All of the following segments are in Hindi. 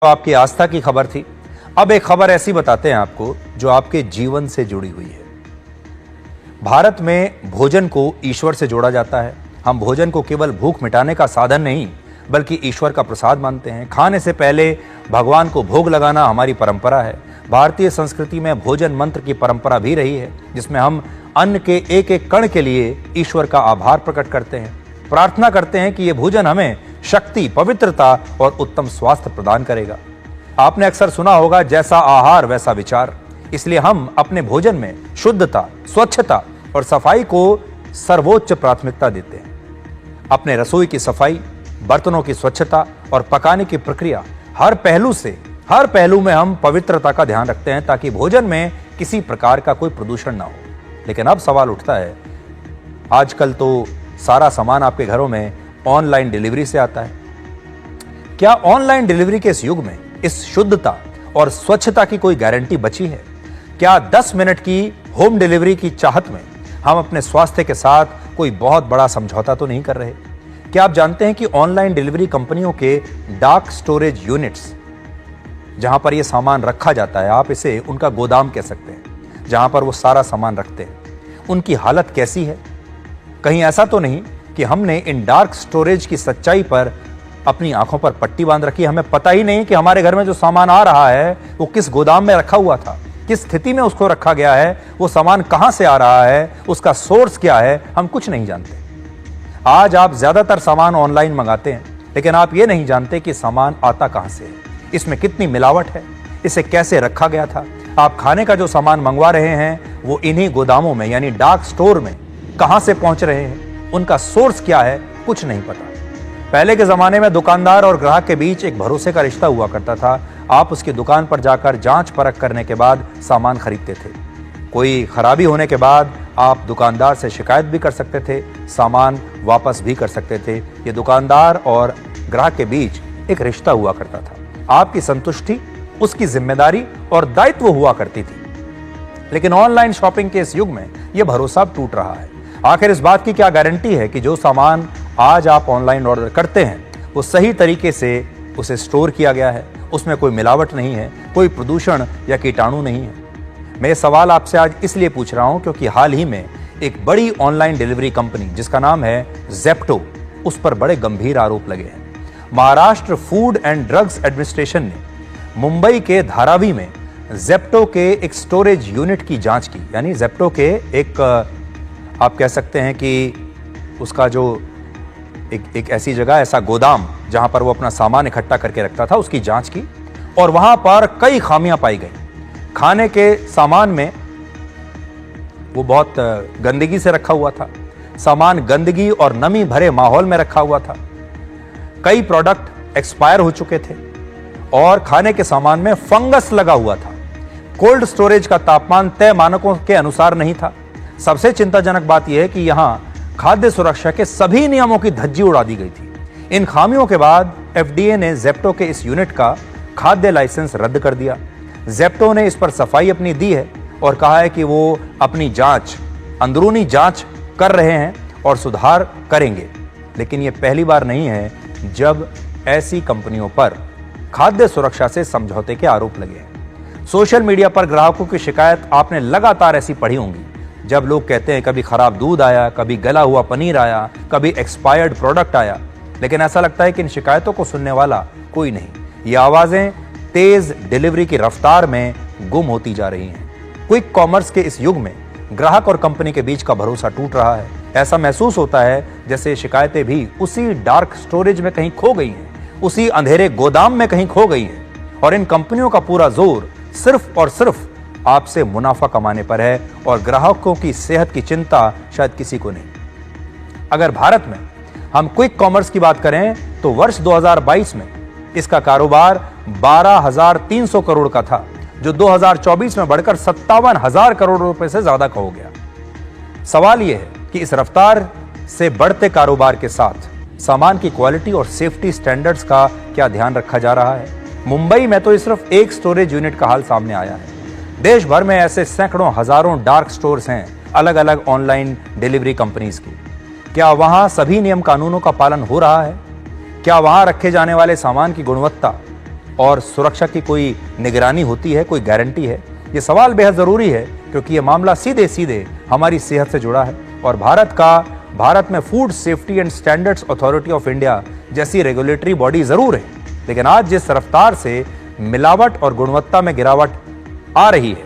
तो आपकी आस्था की खबर थी। अब एक खबर ऐसी बताते हैं आपको जो आपके जीवन से जुड़ी हुई है। भारत में भोजन को ईश्वर से जोड़ा जाता है। हम भोजन को केवल भूख मिटाने का साधन नहीं बल्कि ईश्वर का प्रसाद मानते हैं। खाने से पहले भगवान को भोग लगाना हमारी परंपरा है। भारतीय संस्कृति में भोजन मंत्र की परंपरा भी रही है, जिसमें हम अन्न के एक एक कण के लिए ईश्वर का आभार प्रकट करते हैं। प्रार्थना करते हैं कि यह भोजन हमें शक्ति, पवित्रता और उत्तम स्वास्थ्य प्रदान करेगा। आपने अक्सर सुना होगा, जैसा आहार वैसा विचार। इसलिए हम अपने भोजन में शुद्धता, स्वच्छता और सफाई को सर्वोच्च प्राथमिकता देते हैं। अपने रसोई की सफाई, बर्तनों की स्वच्छता और पकाने की प्रक्रिया, हर पहलू में हम पवित्रता का ध्यान रखते हैं ताकि भोजन में किसी प्रकार का कोई प्रदूषण ना हो। लेकिन अब सवाल उठता है, आजकल तो सारा सामान आपके घरों में ऑनलाइन डिलीवरी से आता है। क्या ऑनलाइन डिलीवरी के इस युग में इस शुद्धता और स्वच्छता की कोई गारंटी बची है? क्या 10 मिनट की होम डिलीवरी की चाहत में हम अपने स्वास्थ्य के साथ कोई बहुत बड़ा समझौता तो नहीं कर रहे? क्या आप जानते हैं कि ऑनलाइन डिलीवरी कंपनियों के डार्क स्टोरेज यूनिट्स, जहां पर यह सामान रखा जाता है, आप इसे उनका गोदाम कह सकते हैं, जहां पर वो सारा सामान रखते हैं, उनकी हालत कैसी है? कहीं ऐसा तो नहीं कि हमने इन डार्क स्टोरेज की सच्चाई पर अपनी आंखों पर पट्टी बांध रखी? हमें पता ही नहीं कि हमारे घर में जो सामान आ रहा है वो किस गोदाम में रखा हुआ था, किस स्थिति में उसको रखा गया है, वो सामान कहां से आ रहा है, उसका सोर्स क्या है, हम कुछ नहीं जानते। आज आप ज्यादातर सामान ऑनलाइन मंगाते हैं, लेकिन आप ये नहीं जानते कि सामान आता कहां से है, इसमें कितनी मिलावट है, इसे कैसे रखा गया था। आप खाने का जो सामान मंगवा रहे हैं वो इन्हीं गोदामों में यानी डार्क स्टोर में कहां से पहुंच रहे हैं, उनका सोर्स क्या है, कुछ नहीं पता। पहले के जमाने में दुकानदार और ग्राहक के बीच एक भरोसे का रिश्ता हुआ करता था। आप उसकी दुकान पर जाकर जांच परख करने के बाद सामान खरीदते थे। कोई खराबी होने के बाद आप दुकानदार से शिकायत भी कर सकते थे, सामान वापस भी कर सकते थे। ये दुकानदार और ग्राहक के बीच एक रिश्ता हुआ करता था। आपकी संतुष्टि उसकी जिम्मेदारी और दायित्व हुआ करती थी। लेकिन ऑनलाइन शॉपिंग के इस युग में यह भरोसा टूट रहा है। आखिर इस बात की क्या गारंटी है कि जो सामान आज आप ऑनलाइन ऑर्डर करते हैं वो सही तरीके से उसे स्टोर किया गया है, उसमें कोई मिलावट नहीं है, कोई प्रदूषण या कीटाणु नहीं है? मैं ये सवाल आपसे आज इसलिए पूछ रहा हूं क्योंकि हाल ही में एक बड़ी ऑनलाइन डिलीवरी कंपनी जिसका नाम है ज़ेप्टो, उस पर बड़े गंभीर आरोप लगे हैं। Maharashtra food and drugs administration ने मुंबई के धारावी में ज़ेप्टो के एक स्टोरेज यूनिट की जांच की। यानी ज़ेप्टो के एक, आप कह सकते हैं कि उसका जो एक ऐसी जगह, ऐसा गोदाम जहां पर वो अपना सामान इकट्ठा करके रखता था, उसकी जांच की और वहां पर कई खामियां पाई गई। खाने के सामान में वो बहुत गंदगी से रखा हुआ था, सामान गंदगी और नमी भरे माहौल में रखा हुआ था, कई प्रोडक्ट एक्सपायर हो चुके थे और खाने के सामान में फंगस लगा हुआ था। कोल्ड स्टोरेज का तापमान तय मानकों के अनुसार नहीं था। सबसे चिंताजनक बात यह है कि यहां खाद्य सुरक्षा के सभी नियमों की धज्जी उड़ा दी गई थी। इन खामियों के बाद एफडीए ने ज़ेप्टो के इस यूनिट का खाद्य लाइसेंस रद्द कर दिया। ज़ेप्टो ने इस पर सफाई अपनी दी है और कहा है कि वो अपनी जांच, अंदरूनी जांच कर रहे हैं और सुधार करेंगे। लेकिन यह पहली बार नहीं है जब ऐसी कंपनियों पर खाद्य सुरक्षा से समझौते के आरोप लगे हैं। सोशल मीडिया पर ग्राहकों की शिकायत आपने लगातार ऐसी पढ़ी होंगी, जब लोग कहते हैं कभी खराब दूध आया, कभी गला हुआ पनीर आया, कभी एक्सपायर्ड प्रोडक्ट आया। लेकिन ऐसा लगता है कि इन शिकायतों को सुनने वाला कोई नहीं। ये आवाजें तेज डिलीवरी की रफ्तार में गुम होती जा रही हैं। क्विक कॉमर्स के इस युग में ग्राहक और कंपनी के बीच का भरोसा टूट रहा है। ऐसा महसूस होता है जैसे शिकायतें भी उसी डार्क स्टोरेज में कहीं खो गई हैं, उसी अंधेरे गोदाम में कहीं खो गई हैं और इन कंपनियों का पूरा जोर सिर्फ और सिर्फ आपसे मुनाफा कमाने पर है और ग्राहकों की सेहत की चिंता शायद किसी को नहीं। अगर भारत में हम क्विक कॉमर्स की बात करें तो वर्ष 2022 में इसका कारोबार 12,300 करोड़ का था, जो 2024 में बढ़कर 57,000 करोड़ रुपए से ज्यादा का हो गया। सवाल यह है कि इस रफ्तार से बढ़ते कारोबार के साथ सामान की क्वालिटी और सेफ्टी स्टैंडर्ड्स का क्या ध्यान रखा जा रहा है? मुंबई में तो सिर्फ एक स्टोरेज यूनिट का हाल सामने आया है। देश भर में ऐसे सैकड़ों हजारों डार्क स्टोर्स हैं, अलग अलग ऑनलाइन डिलीवरी कंपनीज की। क्या वहां सभी नियम कानूनों का पालन हो रहा है? क्या वहां रखे जाने वाले सामान की गुणवत्ता और सुरक्षा की कोई निगरानी होती है, कोई गारंटी है? ये सवाल बेहद ज़रूरी है क्योंकि ये मामला सीधे सीधे हमारी सेहत से जुड़ा है और भारत में food safety and standards authority of India जैसी रेगुलेटरी बॉडी ज़रूर है, लेकिन आज जिस रफ्तार से मिलावट और गुणवत्ता में गिरावट आ रही है,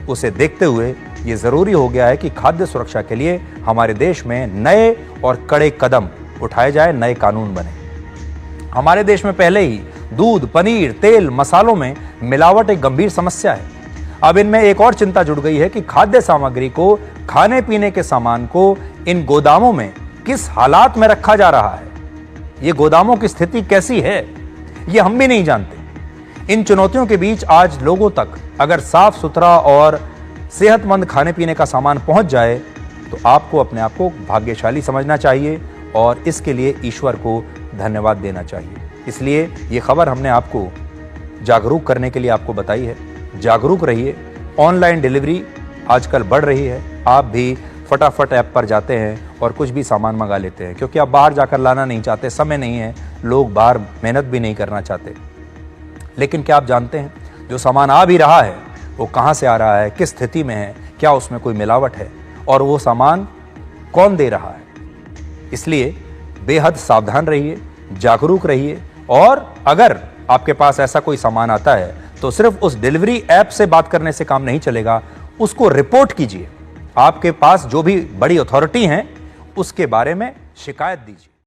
उसे देखते हुए ये ज़रूरी हो गया है कि खाद्य सुरक्षा के लिए हमारे देश में नए और कड़े कदम उठाए जाए, नए कानून बने। हमारे देश में पहले ही दूध, पनीर, तेल, मसालों में मिलावट एक गंभीर समस्या है। अब इनमें एक और चिंता जुड़ गई है कि खाद्य सामग्री को, खाने पीने के सामान को इन गोदामों में किस हालात में रखा जा रहा है, ये गोदामों की स्थिति कैसी है, ये हम भी नहीं जानते। इन चुनौतियों के बीच आज लोगों तक अगर साफ सुथरा और सेहतमंद खाने पीने का सामान पहुंच जाए तो आपको अपने आप को भाग्यशाली समझना चाहिए और इसके लिए ईश्वर को धन्यवाद देना चाहिए। इसलिए ये खबर हमने आपको जागरूक करने के लिए आपको बताई है। जागरूक रहिए। ऑनलाइन डिलीवरी आजकल बढ़ रही है। आप भी फटाफट ऐप पर जाते हैं और कुछ भी सामान मंगा लेते हैं क्योंकि आप बाहर जाकर लाना नहीं चाहते, समय नहीं है, लोग बाहर मेहनत भी नहीं करना चाहते। लेकिन क्या आप जानते हैं जो सामान आ भी रहा है वो कहाँ से आ रहा है, किस स्थिति में है, क्या उसमें कोई मिलावट है और वो सामान कौन दे रहा है? इसलिए बेहद सावधान रहिए, जागरूक रहिए और अगर आपके पास ऐसा कोई सामान आता है तो सिर्फ उस डिलीवरी ऐप से बात करने से काम नहीं चलेगा, उसको रिपोर्ट कीजिए। आपके पास जो भी बड़ी अथॉरिटी हैं उसके बारे में शिकायत दीजिए।